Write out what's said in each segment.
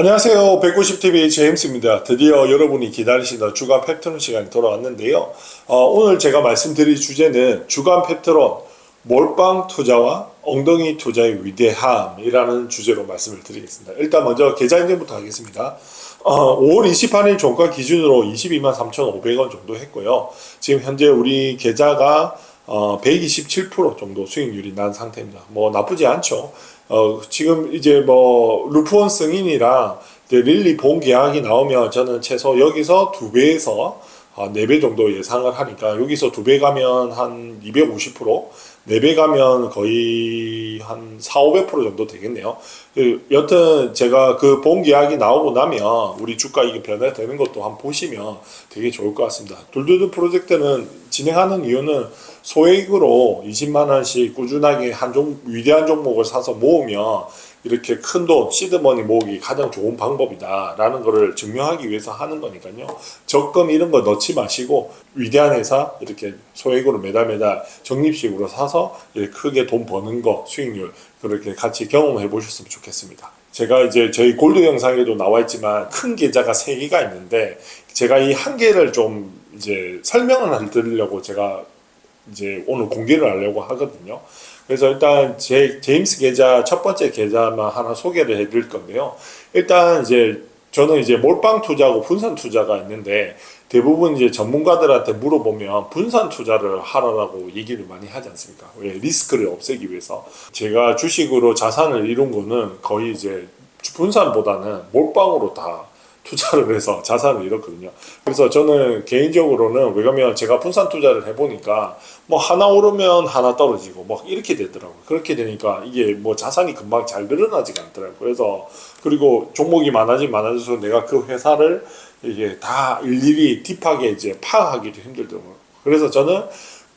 안녕하세요. 190TV 제임스입니다. 드디어 여러분이 기다리시던 주간 패트론 시간이 돌아왔는데요. 오늘 제가 말씀드릴 주제는 주간 패트론 몰빵 투자와 엉덩이 투자의 위대함이라는 주제로 말씀을 드리겠습니다. 일단 먼저 계좌 인증부터 하겠습니다. 5월 28일 종가 기준으로 22만 3,500원 정도 했고요. 지금 현재 우리 계좌가 127% 정도 수익률이 난 상태입니다. 뭐 나쁘지 않죠. 지금 이제 뭐 루프원 승인이랑 릴리 본 계약이 나오면 저는 최소 여기서 2배에서 4배 정도 예상을 하니까 여기서 2배 가면 한 250%, 4배 가면 거의 한 4, 500% 정도 되겠네요. 여튼 제가 그 본 계약이 나오고 나면 우리 주가 이게 변화되는 것도 한번 보시면 되게 좋을 것 같습니다. 둘두두 프로젝트는 진행하는 이유는 소액으로 20만 원씩 꾸준하게 위대한 종목을 사서 모으면 이렇게 큰 돈, 시드머니 모으기 가장 좋은 방법이다라는 것을 증명하기 위해서 하는 거니까요. 적금 이런 거 넣지 마시고 위대한 회사 이렇게 소액으로 매달 적립식으로 사서 이렇게 크게 돈 버는 거 수익률 그렇게 같이 경험해 보셨으면 좋겠습니다. 제가 이제 저희 골드 영상에도 나와 있지만 큰 계좌가 3개가 있는데 제가 이 한 개를 좀 이제 설명을 드리려고 제가 이제 오늘 공개를 하려고 하거든요. 그래서 일단 제임스 계좌 첫 번째 계좌만 하나 소개를 해드릴 건데요. 일단 이제 저는 이제 몰빵 투자하고 분산 투자가 있는데 대부분 이제 전문가들한테 물어보면 분산 투자를 하라고 얘기를 많이 하지 않습니까? 왜? 리스크를 없애기 위해서. 제가 주식으로 자산을 이룬 거는 거의 이제 분산보다는 몰빵으로 다 투자를 해서 자산을 잃었거든요. 그래서 저는 개인적으로는 왜냐면 제가 분산 투자를 해보니까 뭐 하나 오르면 하나 떨어지고 뭐 이렇게 되더라고요. 그렇게 되니까 이게 뭐 자산이 금방 잘 늘어나지가 않더라고요. 그래서 그리고 종목이 많아져서 내가 그 회사를 이게 다 일일이 딥하게 이제 파악하기도 힘들더라고요. 그래서 저는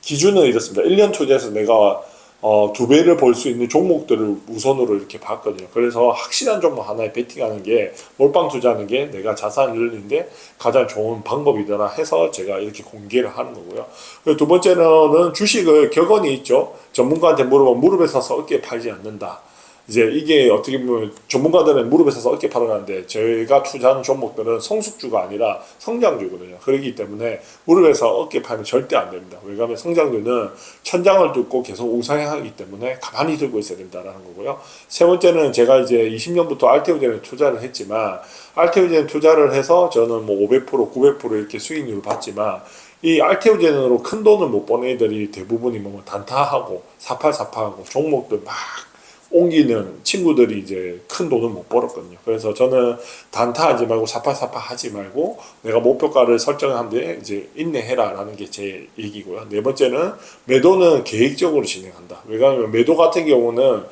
기준은 이렇습니다. 1년 투자해서 내가 2배를 벌 수 있는 종목들을 우선으로 이렇게 봤거든요. 그래서 확실한 종목 하나에 베팅하는 게 몰빵 투자하는 게 내가 자산을 늘리는데 가장 좋은 방법이더라 해서 제가 이렇게 공개를 하는 거고요. 그리고 두 번째는 주식을 격언이 있죠. 전문가한테 물어보면 무릎에 서서 어깨에 팔지 않는다. 이제 이게 어떻게 보면 전문가들은 무릎에 서서 어깨 팔아가는데 저희가 투자하는 종목들은 성숙주가 아니라 성장주거든요. 그렇기 때문에 무릎에서 어깨 팔면 절대 안 됩니다. 왜냐하면 성장주는 천장을 뚫고 계속 우상향하기 때문에 가만히 들고 있어야 된다라는 거고요. 세 번째는 제가 이제 20년부터 알테오젠에 투자를 했지만 알테오젠 투자를 해서 저는 뭐 500%, 900% 이렇게 수익률을 봤지만 이 알테오젠으로 큰 돈을 못 버는 애들이 대부분이 뭐 단타하고 사팔사파하고 종목들 막 옮기는 친구들이 이제 큰 돈을 못 벌었거든요. 그래서 저는 단타하지 말고 사파사파 하지 말고 내가 목표가를 설정하는데 이제 인내해라라는 게 제 얘기고요. 네 번째는 매도는 계획적으로 진행한다. 왜냐하면 매도 같은 경우는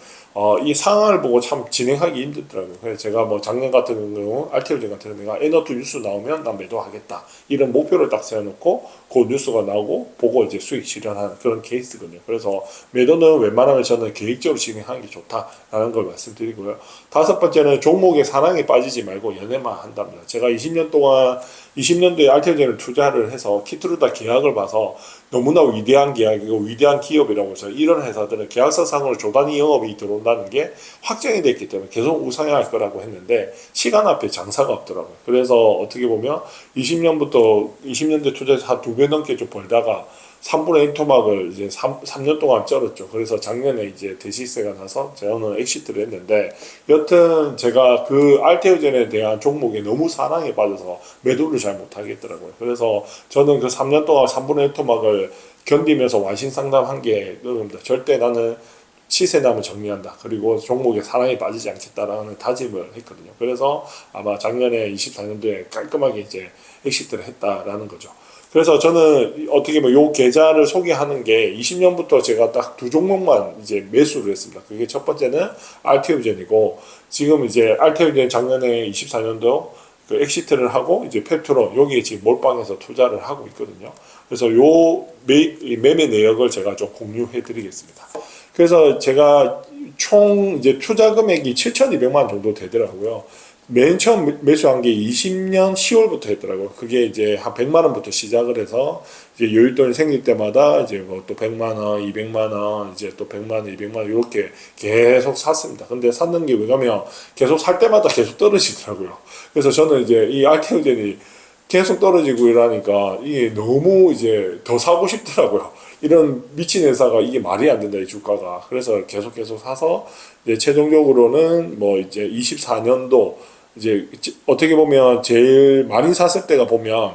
이 상황을 보고 참 진행하기 힘들더라고요. 그래서 제가 뭐 작년 같은 경우 알테오젠 같은 경우 내가 에너투 뉴스 나오면 난 매도하겠다 이런 목표를 딱 세워놓고 그 뉴스가 나오고 보고 이제 수익 실현하는 그런 케이스거든요. 그래서 매도는 웬만하면 저는 계획적으로 진행하는 게 좋다라는 걸 말씀드리고요. 다섯 번째는 종목의 사랑에 빠지지 말고 연애만 한답니다. 제가 20년도에 알테오젠을 투자를 해서 키트루다 계약을 봐서 너무나 위대한 계약이고 위대한 기업이라고 해서 이런 회사들은 계약서상으로 조단위 영업이 들어온다는 게 확정이 됐기 때문에 계속 우상향할 거라고 했는데 시간 앞에 장사가 없더라고요. 그래서 어떻게 보면 20년대 투자해서 한 2배 넘게 좀 벌다가 3분의 1 토막을 이제 3년 동안 쩔었죠. 그래서 작년에 이제 대시세가 나서 저는 엑시트를 했는데 여튼 제가 그 알테오젠에 대한 종목에 너무 사랑에 빠져서 매도를 잘 못하겠더라고요. 그래서 저는 그 3년 동안 3분의 1 토막을 견디면서 완신 상담한 게 그겁니다. 절대 나는 시세남을 정리한다. 그리고 종목에 사랑에 빠지지 않겠다라는 다짐을 했거든요. 그래서 아마 작년에 24년도에 깔끔하게 이제 엑시트를 했다라는 거죠. 그래서 저는 어떻게 보면 요 계좌를 소개하는 게 20년부터 제가 딱 2종목만 이제 매수를 했습니다. 그게 첫 번째는 알테오젠이고 지금 이제 알테오젠 작년에 24년도 그 엑시트를 하고 이제 페트론 여기에 지금 몰빵해서 투자를 하고 있거든요. 그래서 요 매매 내역을 제가 좀 공유해 드리겠습니다. 그래서 제가 총 이제 투자 금액이 7,200만 원 정도 되더라고요. 맨 처음 매수한 게 20년 10월부터 했더라고요. 그게 이제 한 100만 원부터 시작을 해서 이제 여윳돈이 생길 때마다 이제 뭐 또 100만 원, 200만 원, 이제 또 100만 원, 200만 원 이렇게 계속 샀습니다. 근데 샀는 게 왜냐면 계속 살 때마다 계속 떨어지더라고요. 그래서 저는 이제 이 알테오젠이 계속 떨어지고 이러니까 이게 너무 이제 더 사고 싶더라고요. 이런 미친 회사가 이게 말이 안 된다, 이 주가가. 그래서 계속 사서 이제 최종적으로는 뭐 이제 24년도 이제 어떻게 보면 제일 많이 샀을 때가 보면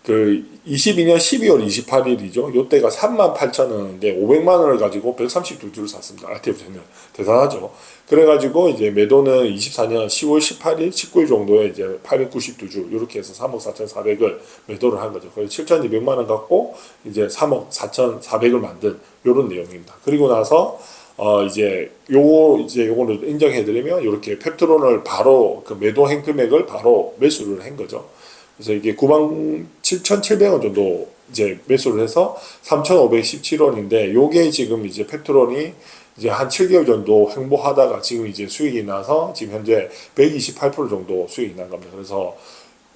그 22년 12월 28일이죠. 요때가 38,000원인데 500만 원을 가지고 132주를 샀습니다. 알테오젠은 대단하죠. 그래가지고 이제 매도는 24년 10월 18일, 19일 정도에 이제 892주 이렇게 해서 3억 4,400을 매도를 한 거죠. 그래서 7,200만 원 갖고 이제 3억 4,400을 만든 요런 내용입니다. 그리고 나서 이제 요거를 인정해드리면 이렇게 펩트론을 바로 그 매도한 금액을 바로 매수를 한 거죠. 그래서 이게 97,700원 정도 이제 매수를 해서 3,517원인데 요게 지금 이제 펩트론이 이제 한 7개월 정도 횡보하다가 지금 이제 수익이 나서 지금 현재 128% 정도 수익이 난 겁니다. 그래서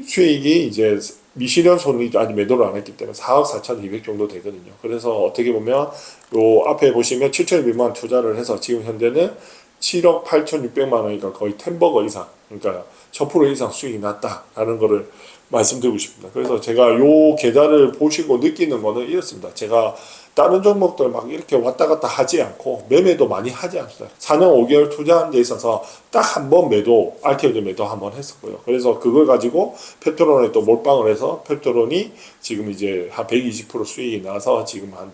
수익이 이제 미실현 손익 아직 매도를 안 했기 때문에 4억 4,200 정도 되거든요. 그래서 어떻게 보면 요 앞에 보시면 7,200만 원 투자를 해서 지금 현재는 7억 8,600만 원이니까 거의 10버거 이상, 그러니까 1000% 이상 수익이 났다라는 거를 말씀드리고 싶습니다. 그래서 제가 요 계좌를 보시고 느끼는 거는 이렇습니다. 제가 다른 종목들 막 이렇게 왔다 갔다 하지 않고 매매도 많이 하지 않습니다. 4년 5개월 투자한 데 있어서 딱 한 번 매도, 알테오젠 매도 한 번 했었고요. 그래서 그걸 가지고 펩트론에 또 몰빵을 해서 펩트론이 지금 이제 한 120% 수익이 나서 지금 한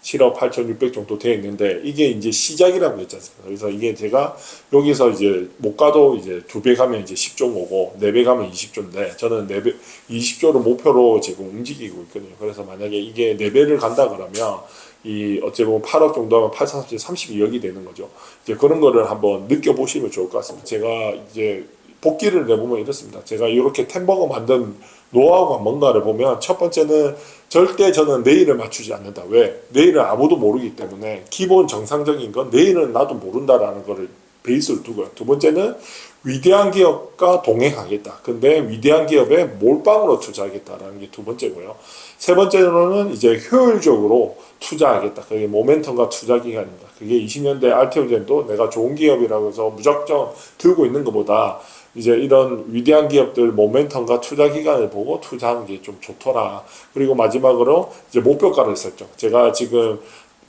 7억 8,600 정도 되어 있는데 이게 이제 시작이라고 했지 않습니까? 그래서 이게 제가 여기서 이제 못 가도 이제 2배 가면 이제 10조고 4배 가면 20조인데 저는 4배, 20조를 목표로 지금 움직이고 있거든요. 그래서 만약에 이게 4배를 간다 그러면 이 어찌 보면 8억 정도 하면 8, 30, 32억이 되는 거죠. 이제 그런 거를 한번 느껴보시면 좋을 것 같습니다. 제가 이제 복귀를 내보면 이렇습니다. 제가 이렇게 템버거 만든 노하우가 뭔가를 보면 첫 번째는 절대 저는 내일을 맞추지 않는다. 왜? 내일은 아무도 모르기 때문에 기본 정상적인 건 내일은 나도 모른다라는 거를 베이스를 두고요. 두 번째는 위대한 기업과 동행하겠다. 근데 위대한 기업에 몰빵으로 투자하겠다라는 게 두 번째고요. 세 번째로는 이제 효율적으로 투자하겠다. 그게 모멘텀과 투자 기간입니다. 그게 20년대 알테오젠도 내가 좋은 기업이라고 해서 무작정 들고 있는 것보다 이제 이런 위대한 기업들 모멘텀과 투자 기간을 보고 투자하는 게 좀 좋더라. 그리고 마지막으로 이제 목표가를 설정. 제가 지금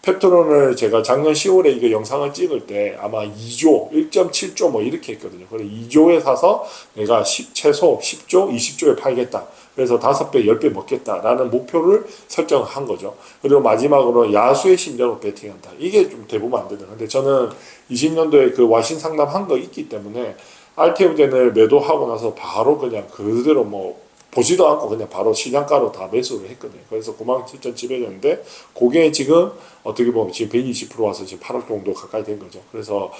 펩트론을 제가 작년 10월에 이거 영상을 찍을 때 아마 2조, 1.7조 뭐 이렇게 했거든요. 그래서 2조에 사서 내가 최소 10조, 20조에 팔겠다. 그래서 5배, 10배 먹겠다라는 목표를 설정한 거죠. 그리고 마지막으로 야수의 심장으로 베팅한다. 이게 좀 대부분 안 되는. 근데 저는 20년도에 그 와신 상담한 거 있기 때문에 알테오젠을 매도하고 나서 바로 그냥 그대로 뭐 보지도 않고 그냥 바로 시장가로 다 매수를 했거든요. 그래서 97,700원인데 그게 지금 어떻게 보면 지금 120% 와서 지금 8억 정도 가까이 된 거죠. 그래서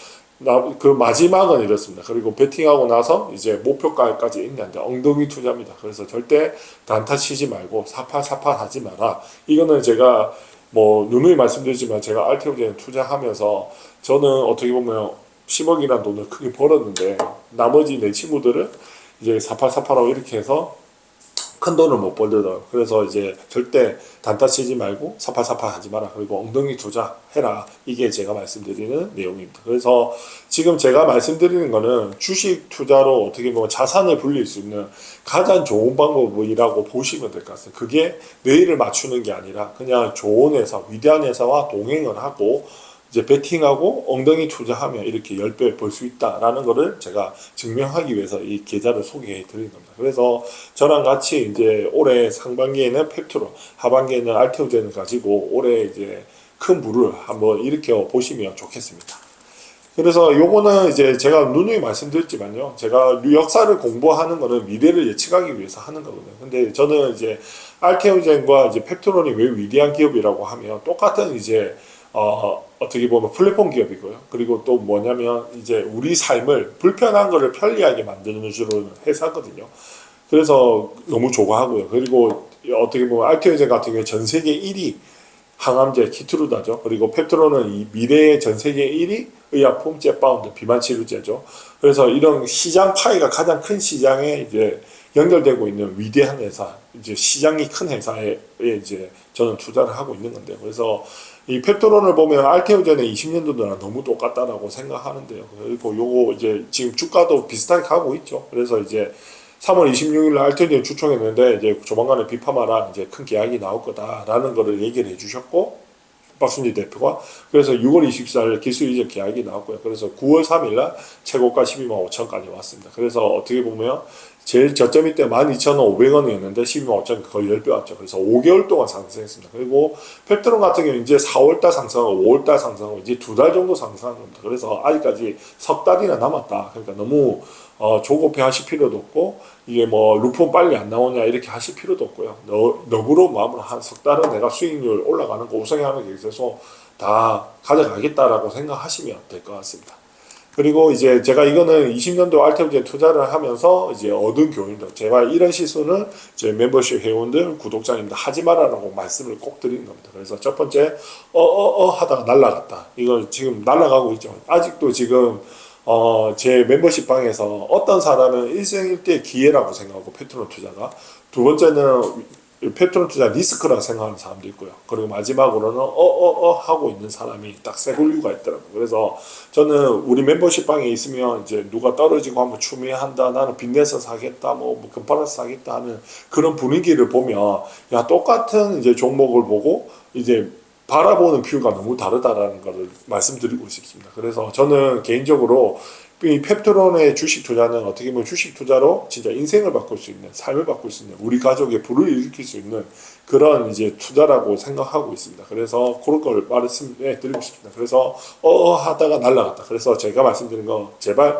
그 마지막은 이렇습니다. 그리고 베팅하고 나서 이제 목표가까지 있는데 엉덩이 투자입니다. 그래서 절대 단타 치지 말고 사팔 하지 마라. 이거는 제가 뭐 누누이 말씀드리지만 제가 알테오젠 투자하면서 저는 어떻게 보면 10억이라는 돈을 크게 벌었는데 나머지 내 친구들은 이제 사팔하고 이렇게 해서 큰 돈을 못 벌더라고요. 그래서 이제 절대 단타 치지 말고 사팔 하지 마라. 그리고 엉덩이 투자해라. 이게 제가 말씀드리는 내용입니다. 그래서 지금 제가 말씀드리는 거는 주식 투자로 어떻게 보면 자산을 불릴 수 있는 가장 좋은 방법이라고 보시면 될 것 같습니다. 그게 내일을 맞추는 게 아니라 그냥 좋은 회사, 위대한 회사와 동행을 하고 이제 베팅하고 엉덩이 투자하면 이렇게 10배 벌 수 있다라는 거를 제가 증명하기 위해서 이 계좌를 소개해 드리는 겁니다. 그래서 저랑 같이 이제 올해 상반기에는 펩트론, 하반기에는 알테오젠을 가지고 올해 이제 큰 부를 한번 일으켜 보시면 좋겠습니다. 그래서 요거는 이제 제가 누누이 말씀드렸지만요. 제가 역사를 공부하는 거는 미래를 예측하기 위해서 하는 거거든요. 근데 저는 이제 알테오젠과 이제 펩트론이 왜 위대한 기업이라고 하면 똑같은 이제 어떻게 보면 플랫폼 기업이고요. 그리고 또 뭐냐면 이제 우리 삶을 불편한 거를 편리하게 만드는 주로 회사거든요. 그래서 너무 좋아하고요. 그리고 어떻게 보면 알테오젠 같은 경우에 전 세계 1위 항암제 키트루다죠. 그리고 펩트론은 이 미래의 전 세계 1위 의약품 잽바운드 비만 치료제죠. 그래서 이런 시장 파이가 가장 큰 시장에 이제 연결되고 있는 위대한 회사, 이제 시장이 큰 회사에 이제 저는 투자를 하고 있는 건데요. 그래서 이 펩토론을 보면 알테오젠의 20년도랑 너무 똑같다라고 생각하는데요. 그리고 요거 이제 지금 주가도 비슷하게 가고 있죠. 그래서 이제 3월 26일 날 알테오젠 추천했는데 이제 조만간에 비파마랑 이제 큰 계약이 나올 거다라는 거를 얘기를 해주셨고, 박순지 대표가. 그래서 6월 24일 기술 이전 계약이 나왔고요. 그래서 9월 3일 날 최고가 12만 5천까지 왔습니다. 그래서 어떻게 보면 제일 저점이 때 12,500원이었는데 12만 5천 거의 10배 왔죠. 그래서 5개월 동안 상승했습니다. 그리고 펩트론 같은 경우는 이제 4월달 상승하고 5월달 상승하고 이제 2달 정도 상승한 겁니다. 그래서 아직까지 석 달이나 남았다. 그러니까 너무 조급해 하실 필요도 없고, 이게 뭐 루폰 빨리 안 나오냐 이렇게 하실 필요도 없고요. 너그러운 마음으로 한 석 달은 내가 수익률 올라가는 거 우상향하는 게 있어서 다 가져가겠다라고 생각하시면 될 것 같습니다. 그리고 이제 제가 이거는 20년도 알테오젠 투자를 하면서 이제 얻은 교훈입니다. 제발 이런 실수는 제 멤버십 회원들, 구독자님들 하지 말라고 말씀을 꼭 드리는 겁니다. 그래서 첫 번째, 하다가 날라갔다. 이거 지금 날라가고 있죠. 아직도 지금 제 멤버십 방에서 어떤 사람은 일생일대 기회라고 생각하고 펩트론 투자가, 두 번째는 펩트론 투자 리스크라고 생각하는 사람도 있고요. 그리고 마지막으로는 하고 있는 사람이 딱 세 분류가 있더라고요. 그래서 저는 우리 멤버십 방에 있으면 이제 누가 떨어지고 한번 추미한다, 나는 빚내서 사겠다, 뭐 금팔아서 사겠다 하는 그런 분위기를 보면, 야, 똑같은 이제 종목을 보고 이제 바라보는 뷰가 너무 다르다라는 것을 말씀드리고 싶습니다. 그래서 저는 개인적으로 이 펩트론의 주식 투자는 어떻게 보면 주식 투자로 진짜 인생을 바꿀 수 있는, 삶을 바꿀 수 있는, 우리 가족의 불을 일으킬 수 있는 그런 이제 투자라고 생각하고 있습니다. 그래서 그런 걸 말씀해 드리고 싶습니다. 그래서 하다가 날라갔다. 그래서 제가 말씀드린 거 제발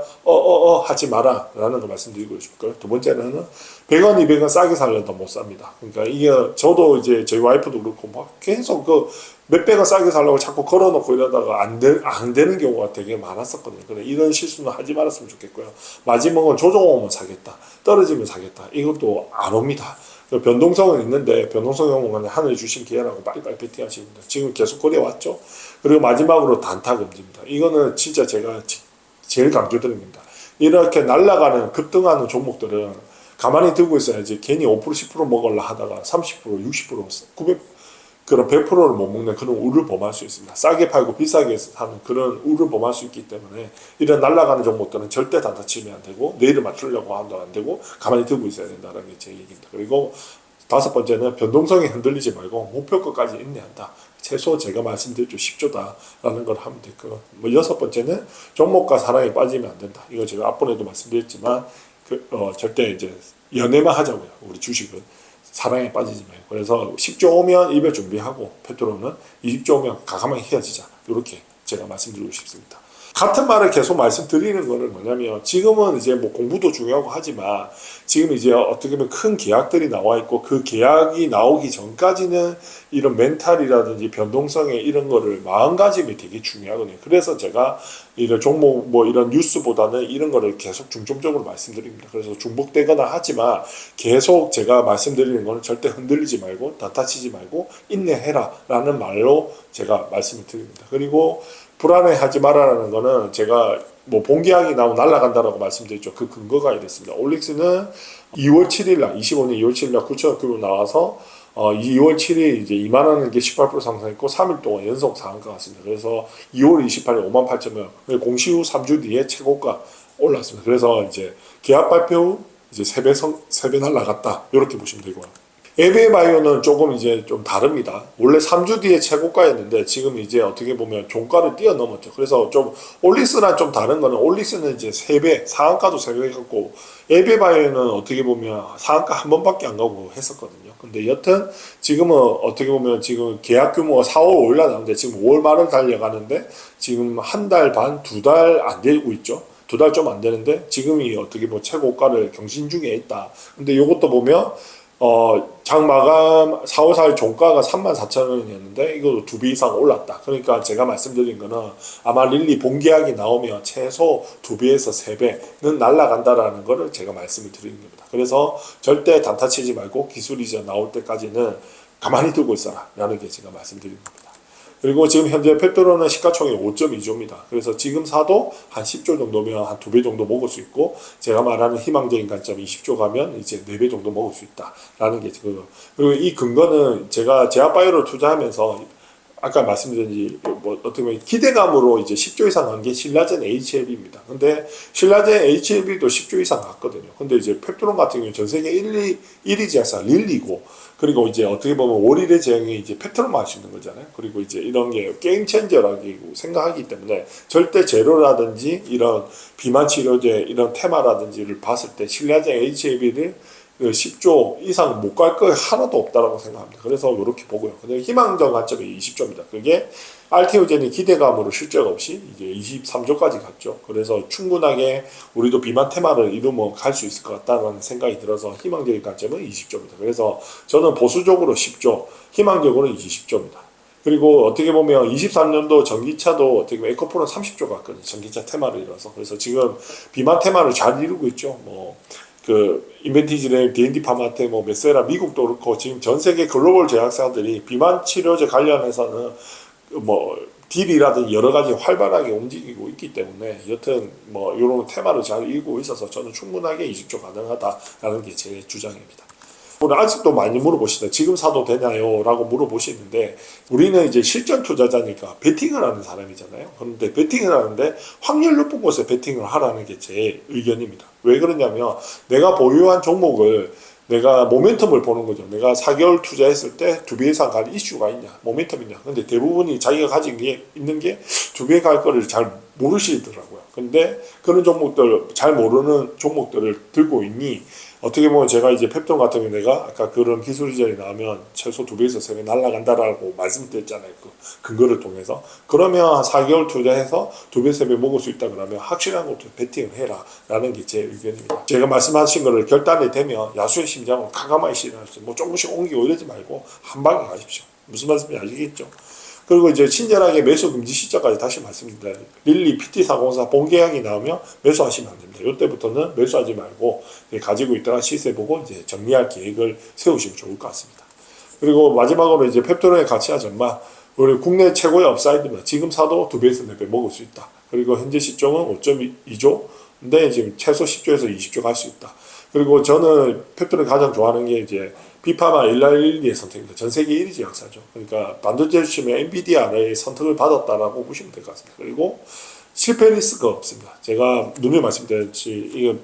하지 마라 라는 거 말씀드리고 싶고요. 두 번째는 100원, 200원 싸게 살려도 못 삽니다. 그러니까 이게 저도 이제 저희 와이프도 그렇고 막 계속 그 몇백원 싸게 살려고 자꾸 걸어놓고 이러다가 안 되는 경우가 되게 많았었거든요. 그래, 이런 실수는 하지 말았으면 좋겠고요. 마지막은 조정 오면 사겠다, 떨어지면 사겠다, 이것도 안 옵니다. 변동성은 있는데 변동성이 오면 하늘 주신 기회라고 빨리빨리 베팅하십니다. 지금 계속 거래 왔죠. 그리고 마지막으로 단타 금지입니다. 이거는 진짜 제가 제일 강조드립니다. 이렇게 날아가는 급등하는 종목들은 가만히 들고 있어야지, 괜히 5% 10% 먹으려 하다가 30% 60% 900 그런 100%를 못 먹는 그런 우를 범할 수 있습니다. 싸게 팔고 비싸게 사는 그런 우를 범할 수 있기 때문에 이런 날아가는 종목들은 절대 단타 치면 안 되고, 내일을 맞추려고 하면 안 되고 가만히 들고 있어야 된다는 게 제 얘기입니다. 그리고 다섯 번째는 변동성이 흔들리지 말고 목표가까지 인내한다. 최소 제가 말씀드렸죠, 10조다라는 걸 하면 되고, 뭐 여섯 번째는 종목과 사랑에 빠지면 안 된다. 이거 제가 앞번에도 말씀드렸지만 절대 이제 연애만 하자고요. 우리 주식은 사랑에 빠지지 말고. 그래서 10조 오면 이별 준비하고, 펩트론은 20조 오면 과감하게 헤어지자. 이렇게 제가 말씀드리고 싶습니다. 같은 말을 계속 말씀드리는 거는 뭐냐면, 지금은 이제 뭐 공부도 중요하고 하지만 지금 이제 어떻게 보면 큰 계약들이 나와 있고, 그 계약이 나오기 전까지는 이런 멘탈이라든지 변동성에 이런 거를 마음가짐이 되게 중요하거든요. 그래서 제가 이런 종목 뭐 이런 뉴스보다는 이런 거를 계속 중점적으로 말씀드립니다. 그래서 중복되거나 하지만 계속 제가 말씀드리는 거는 절대 흔들리지 말고 단타치지 말고 인내해라 라는 말로 제가 말씀을 드립니다. 그리고 불안해하지 말아라는 거는 제가 뭐 본계약이 나오면 날아간다라고 말씀드렸죠. 그 근거가 이랬습니다. 올릭스는 2월 7일 날, 25년 2월 7일 날 9,000원 나와서 2월 7일 이제 2만 원인 게 18% 상승했고 3일 동안 연속 상한가 같습니다. 그래서 2월 28일 58,000원, 공시 후 3주 뒤에 최고가 올랐습니다. 그래서 이제 계약 발표 후 이제 3배 날라갔다. 이렇게 보시면 되고요. 에베바이오는 조금 이제 좀 다릅니다. 원래 3주 뒤에 최고가였는데 지금 이제 어떻게 보면 종가를 뛰어넘었죠. 그래서 좀 올릭스랑 좀 다른 거는, 올릭스는 이제 3배, 상한가도 3배 했고, 에베바이오는 어떻게 보면 상한가 한 번밖에 안 가고 했었거든요. 근데 여튼 지금은 어떻게 보면 지금 계약 규모가 4월 5일 날 나오는데 지금 5월 말을 달려가는데 지금 한 달 반, 2달 안 되고 있죠. 2달 좀 안 되는데 지금이 어떻게 보면 최고가를 경신 중에 있다. 근데 이것도 보면 장 마감 4월 4일 종가가 34,000원이었는데 이것도 2배 이상 올랐다. 그러니까 제가 말씀드린 거는 아마 릴리 본계약이 나오면 최소 2배에서 3배는 날아간다라는 거를 제가 말씀을 드리는 겁니다. 그래서 절대 단타 치지 말고 기술 이전 나올 때까지는 가만히 두고 있어라 라는 게 제가 말씀드린 겁니다. 그리고 지금 현재 펩토론은 시가총액 5.2조입니다. 그래서 지금 사도 한 10조 정도면 한 2배 정도 먹을 수 있고, 제가 말하는 희망적인 관점 20조 가면 이제 4배 정도 먹을 수 있다라는 게 지금. 그리고 이 근거는 제가 제약바이오를 투자하면서 아까 말씀드린 뭐 어떻게 보면 기대감으로 이제 10조 이상 간 게 신라젠 HLB입니다. 근데 신라젠 HLB도 10조 이상 갔거든요. 근데 이제 펩토론 같은 경우는 전 세계 1위 제약사 릴리고, 그리고 이제 어떻게 보면 월일의 제형이 이제 펩토론만 할 수 있는 거잖아요. 그리고 이제 이런 게 게임 체인저라고 생각하기 때문에 절대 제로라든지 이런 비만 치료제 이런 테마라든지를 봤을 때 신라젠 HLB를 10조 이상 못 갈 거 하나도 없다라고 생각합니다. 그래서 이렇게 보고요. 근데 희망적 관점이 20조입니다. 그게 알테오젠이 기대감으로 실적 없이 이제 23조까지 갔죠. 그래서 충분하게 우리도 비만 테마를 이루면 갈 수 있을 것 같다는 생각이 들어서 희망적인 관점은 20조입니다. 그래서 저는 보수적으로 10조, 희망적으로는 20조입니다. 그리고 어떻게 보면 23년도 전기차도 어떻게 보면 에코프로는 30조 갔거든요. 전기차 테마를 이뤄서. 그래서 지금 비만 테마를 잘 이루고 있죠. 인벤티지랩, D&D 파마테, 메세라, 미국도 그렇고 지금 전 세계 글로벌 제약사들이 비만 치료제 관련해서는 딜이라든지 여러 가지 활발하게 움직이고 있기 때문에 여튼 이런 테마를 잘 이루고 있어서 저는 충분하게 20조 가능하다라는 게 제 주장입니다. 오늘 아직도 많이 물어보시다. 지금 사도 되나요? 라고 물어보시는데, 우리는 이제 실전 투자자니까 베팅을 하는 사람이잖아요. 그런데 베팅을 하는데 확률 높은 곳에 베팅을 하라는 게 제 의견입니다. 왜 그러냐면 내가 보유한 종목을 내가 모멘텀을 보는 거죠. 내가 4개월 투자했을 때 2배 이상 갈 이슈가 있냐, 모멘텀이냐. 근데 대부분이 자기가 가지고 있는 게 2배 갈 거를 잘 모르시더라고요. 근데 그런 종목들, 잘 모르는 종목들을 들고 있니, 어떻게 보면 제가 이제 펩톤 같은 경우 내가 아까 그런 기술 이전이 나오면 최소 2배에서 3배 날아간다라고 말씀드렸잖아요. 그 근거를 통해서. 그러면 한 4개월 투자해서 2배, 3배 먹을 수 있다 그러면 확실한 것도 베팅을 해라 라는 게 제 의견입니다. 제가 말씀하신 거를 결단이 되면 야수의 심장을 가감하게 실현하세요. 조금씩 옮기고 이러지 말고 한 방에 가십시오. 무슨 말씀인지 아시겠죠? 그리고 이제 친절하게 매수 금지 시점까지 다시 말씀드립니다. 릴리 PT404 본계약이 나오면 매수하시면 안 됩니다. 이때부터는 매수하지 말고 가지고 있다가 시세 보고 이제 정리할 계획을 세우시면 좋을 것 같습니다. 그리고 마지막으로 이제 펩토론의 가치와 전망, 우리 국내 최고의 업사이드입니다. 지금 사도 2배에서 4배 먹을 수 있다. 그리고 현재 시총은 5.2조, 근데 지금 최소 10조에서 20조 갈 수 있다. 그리고 저는 펩토론을 가장 좋아하는 게 이제 비파마 일라일리의 선택입니다. 전 세계 1위 제약사죠. 그러니까 반도체 주시면 엔비디아의 선택을 받았다라고 보시면 될 것 같습니다. 그리고 실패 리스크가 없습니다. 제가 누누이 말씀드렸듯이 이거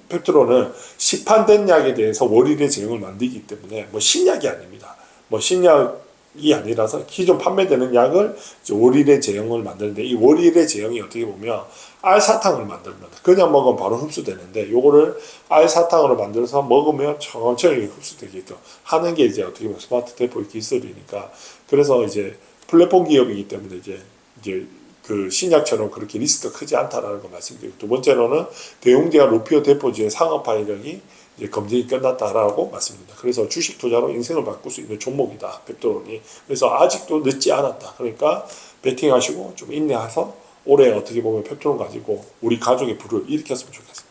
펩토론은 시판된 약에 대해서 월일의 제형을 만들기 때문에 신약이 아닙니다. 신약이 아니라서 기존 판매되는 약을 이제 월일의 제형을 만드는데, 이 월일의 제형이 어떻게 보면 알사탕을 만듭니다. 그냥 먹으면 바로 흡수되는데 요거를 알사탕으로 만들어서 먹으면 천천히 흡수되게끔 하는 게 이제 어떻게 보면 스마트 데포의 기술이니까, 그래서 이제 플랫폼 기업이기 때문에 이제 그 신약처럼 그렇게 리스크가 크지 않다라는 걸 말씀드리고, 두 번째로는 대웅제와 루피오 데포지의 상업화 이력이 이제 검증이 끝났다라고 말씀드립니다. 그래서 주식 투자로 인생을 바꿀 수 있는 종목이다, 펩토론이. 그래서 아직도 늦지 않았다. 그러니까 베팅하시고 좀 인내해서 올해 어떻게 보면 펩토론 가지고 우리 가족의 부를 일으켰으면 좋겠습니다.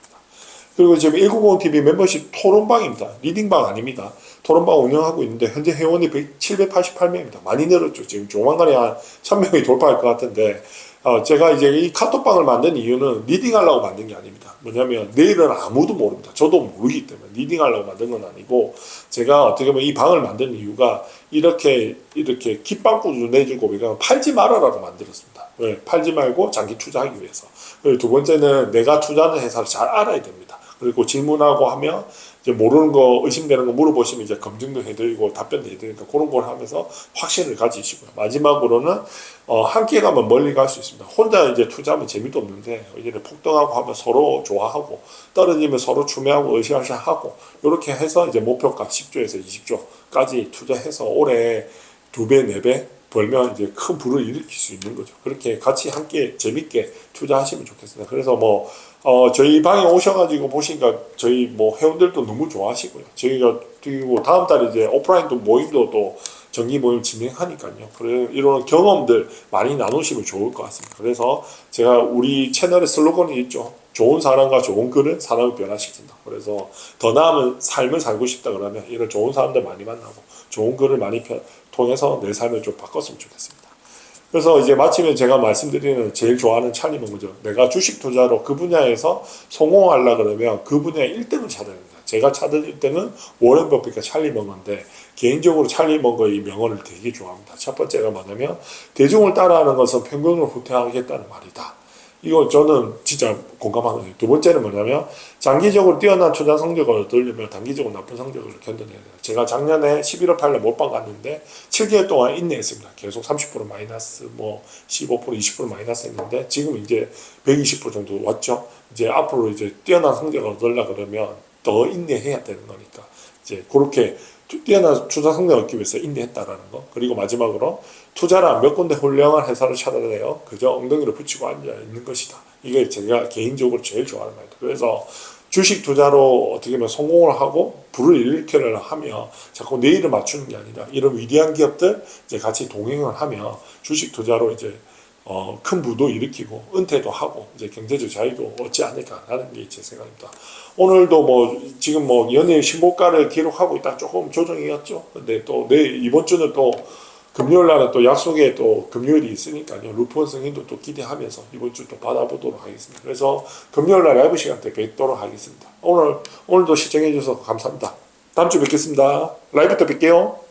그리고 지금 190TV 멤버십 토론방입니다. 리딩방 아닙니다. 토론방 운영하고 있는데 현재 회원이 788명입니다. 많이 늘었죠. 지금 조만간에 한 1000명이 돌파할 것 같은데, 제가 이제 이 카톡방을 만든 이유는 리딩하려고 만든 게 아닙니다. 뭐냐면 내일은 아무도 모릅니다. 저도 모르기 때문에 리딩하려고 만든 건 아니고, 제가 어떻게 보면 이 방을 만든 이유가 이렇게 깃방구도 내주고 우리가 팔지 말아라고 만들었습니다. 왜? 팔지 말고 장기 투자하기 위해서. 그리고 두 번째는 내가 투자하는 회사를 잘 알아야 됩니다. 그리고 질문하고 하면 이제 모르는 거, 의심되는 거 물어보시면 이제 검증도 해드리고 답변도 해드리니까 그런 걸 하면서 확신을 가지시고요. 마지막으로는 함께 가면 멀리 갈 수 있습니다. 혼자 이제 투자하면 재미도 없는데 이제 폭등하고 하면 서로 좋아하고, 떨어지면 서로 추매하고 으쌰으쌰하고, 이렇게 해서 이제 목표가 10조에서 20조까지 투자해서 올해 2배, 4배 벌면 이제 큰 부를 일으킬 수 있는 거죠. 그렇게 같이 함께 재밌게 투자하시면 좋겠습니다. 그래서 저희 방에 오셔가지고 보시니까 저희 회원들도 너무 좋아하시고요. 저희가 그리고 다음 달에 이제 오프라인도 모임도 또 정기 모임 진행하니까요. 그래 이런 경험들 많이 나누시면 좋을 것 같습니다. 그래서 제가 우리 채널의 슬로건이 있죠. 좋은 사람과 좋은 글은 사람을 변화시킨다. 그래서 더 나은 삶을 살고 싶다 그러면 이런 좋은 사람들 많이 만나고 좋은 글을 많이 통해서 내 삶을 좀 바꿨으면 좋겠습니다. 그래서 이제 마침에 제가 말씀드리는 제일 좋아하는 찰리먼 거죠. 내가 주식 투자로 그 분야에서 성공하려 그러면 그 분야의 1등을 찾아야 됩니다. 제가 찾은 1등은 워렌 버핏과 찰리 머거인데 개인적으로 찰리 머거의 명언을 되게 좋아합니다. 첫 번째가 뭐냐면 대중을 따라하는 것은 평균을 후퇴하겠다는 말이다. 이거 저는 진짜 공감하는 거예요. 두 번째는 뭐냐면 장기적으로 뛰어난 투자 성적을 얻으려면 단기적으로 나쁜 성적을 견뎌내야 돼요. 제가 작년에 11월 8일 몰빵 갔는데 7개월 동안 인내했습니다. 계속 30% 마이너스, 뭐 15%, 20% 마이너스 했는데 지금 이제 120% 정도 왔죠. 이제 앞으로 이제 뛰어난 성적을 얻으려 그러면 더 인내해야 되는 거니까 이제 그렇게 뛰어난 투자 성적을 얻기 위해서 인내했다라는 거. 그리고 마지막으로 투자란 몇 군데 훌륭한 회사를 찾아내요. 그저 엉덩이를 붙이고 앉아 있는 것이다. 이게 제가 개인적으로 제일 좋아하는 말이에요. 그래서 주식 투자로 어떻게 보면 성공을 하고 불을 일으키려 하며 자꾸 내 일을 맞추는 게 아니라 이런 위대한 기업들 이제 같이 동행을 하며 주식 투자로 이제 큰 부도 일으키고 은퇴도 하고 이제 경제적 자유도 얻지 않을까라는 게 제 생각입니다. 오늘도 뭐 지금 뭐 연일 신고가를 기록하고 있다 조금 조정이었죠. 근데 또 내일 이번 주는 또 금요일 날은 또 약속에 또 금요일이 있으니까요. 루폰 승인도 또 기대하면서 이번 주 또 받아보도록 하겠습니다. 그래서 금요일 날 라이브 시간 때 뵙도록 하겠습니다. 오늘도 시청해 주셔서 감사합니다. 다음 주 뵙겠습니다. 라이브 때 뵐게요.